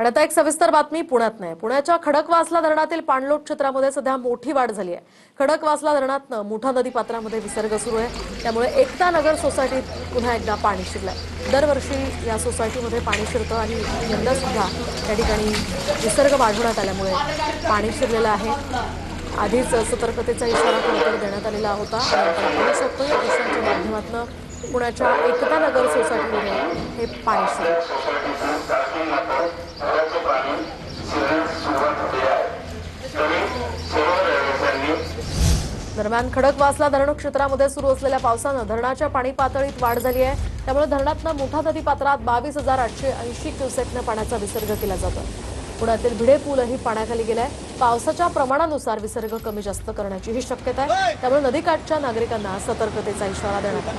आणि आता एक सविस्तर बातमी पुण्यात नाही। पुण्याच्या खडकवासला धरणातील पाणलोट क्षेत्रामध्ये सध्या मोठी वाढ झाली आहे। खडकवासला धरणातनं मुठा नदी पात्रामध्ये विसर्ग सुरू आहे, त्यामुळे एकता नगर सोसायटीत पुन्हा एकदा पाणी शिरलंय। दरवर्षी या सोसायटीमध्ये पाणी शिरतं आणि यंदा सुद्धा त्या ठिकाणी विसर्ग वाढवण्यात आल्यामुळे पाणी शिरलेलं आहे। आधीच सतर्कतेचा इशारा खरं देण्यात आलेला होता आणि आपण पाहू शकतो या दृश्यांच्या माध्यमातून पुण्याच्या एकता नगर सोसायटीमध्ये हे पाणी शिरलं। दरम्यान खडकवासला धरण क्षेत्रामध्ये सुरू असलेल्या पावसानं धरणाच्या पाणी पातळीत वाढ झाली आहे, त्यामुळे धरणातनं मुठा नदी पात्रात 22,880 क्युसेकनं पाण्याचा विसर्ग केला जातो। पुण्यातील भिडे पूलही पाण्याखाली गेलाय। पावसाच्या प्रमाणानुसार विसर्ग कमी जास्त करण्याची ही शक्यता आहे, त्यामुळे नदीकाठच्या नागरिकांना सतर्कतेचा इशारा देण्यात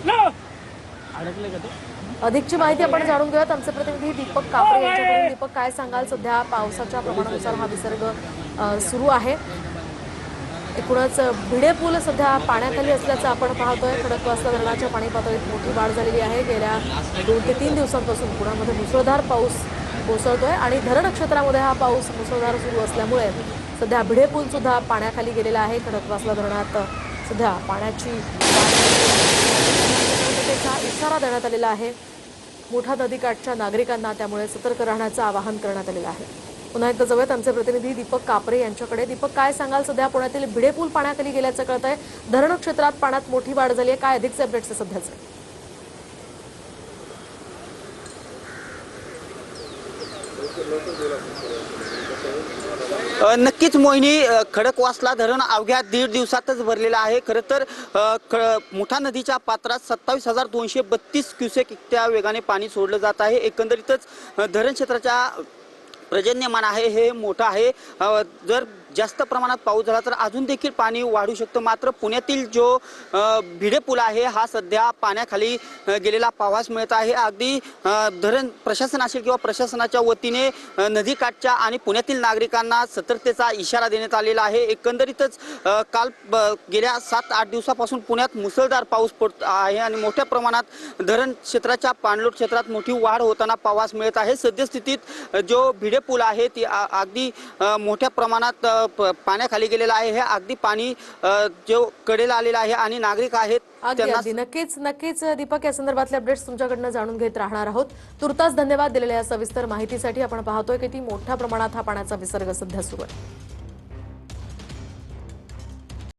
आला। अधिकची माहिती आपण जाणून घेऊयात आमचे प्रतिनिधी दीपक कापरे यांच्याकडून। दीपक, काय सांगाल? सध्या पावसाच्या प्रमाणानुसार हा विसर्ग सुरू आहे। एकूणच भिडे पूल सध्या पाण्याखाली असल्याचं आपण पाहतोय। खडकवासला धरणाच्या पाणी पातळीत मोठी वाढ झालेली आहे। गेल्या 2 ते 3 दिवसांपासून पुण्यामध्ये मुसळधार पाऊस कोसळतोय आणि धरण क्षेत्रामध्ये हा पाऊस मुसळधार सुरू असल्यामुळे सध्या भिडे पूल सुद्धा पाण्याखाली गेलेला आहे। खडकवासला धरणात सध्या पाण्याची इशारा देण्यात आलेला आहे मुठा नदीकाठच्या नागरिकांना, त्यामुळे सतर्क राहण्याचं आवाहन करण्यात आलेलं आहे। पुन्हा एकदा जाऊयात आमचे प्रतिनिधी दीपक कापरे यांच्याकडे। दीपक, काय सांगाल? सध्या पुण्यातील भिडे पूल पाण्याखाली गेल्याचं कळतंय, धरण क्षेत्रात पाण्यात मोठी वाढ झाली आहे, काय अधिकचे अपडेट्स आहे सध्याचे? नक्कीच मोहिनी, खडकवासला धरण अवघ्या 1.5 दिवसातच भरलेलं आहे। खरं तर मुठा नदीच्या पात्रात 27,232 क्युसेक इतक्या वेगाने पाणी सोडलं जात आहे। एकंदरीतच धरण क्षेत्राच्या पर्जन्यमान आहे हे मोठं आहे। जर जास्त प्रमाणात पाऊस झाला तर अजून देखील पाणी वाढू शकतं। मात्र पुण्यातील जो भिडे पूल आहे हा सध्या पाण्याखाली गेलेला पाहावयास मिळत आहे। अगदी धरण प्रशासन असेल किंवा प्रशासनाच्या वतीने नदीकाठच्या आणि पुण्यातील नागरिकांना सतर्कतेचा इशारा देण्यात आलेला आहे। एकंदरीतच काल गेल्या 7-8 दिवसापासून पुण्यात मुसळधार पाऊस पडत आहे आणि मोठ्या प्रमाणात धरण क्षेत्राच्या पाणलोट क्षेत्रात मोठी वाढ होताना पाहावयास मिळत आहे। सद्यस्थितीत जो भिडे पूल आहे ती अगदी मोठ्या प्रमाणात पाण्याखाली गेलेला आहे। हे अगदी पाणी जो कडेला आलेला आहे आणि नागरिक आहेत त्यांना नक्कीच दीपक, या संदर्भातले अपडेट्स तुमच्याकडनं जाणून घेत राहणार आहोत। तुर्तास धन्यवाद दिलेल्या या सविस्तर माहितीसाठी। आपण पाहतोय की मोठ्या प्रमाणात हा पाण्याचा विसर्ग सध्या सुरू आहे।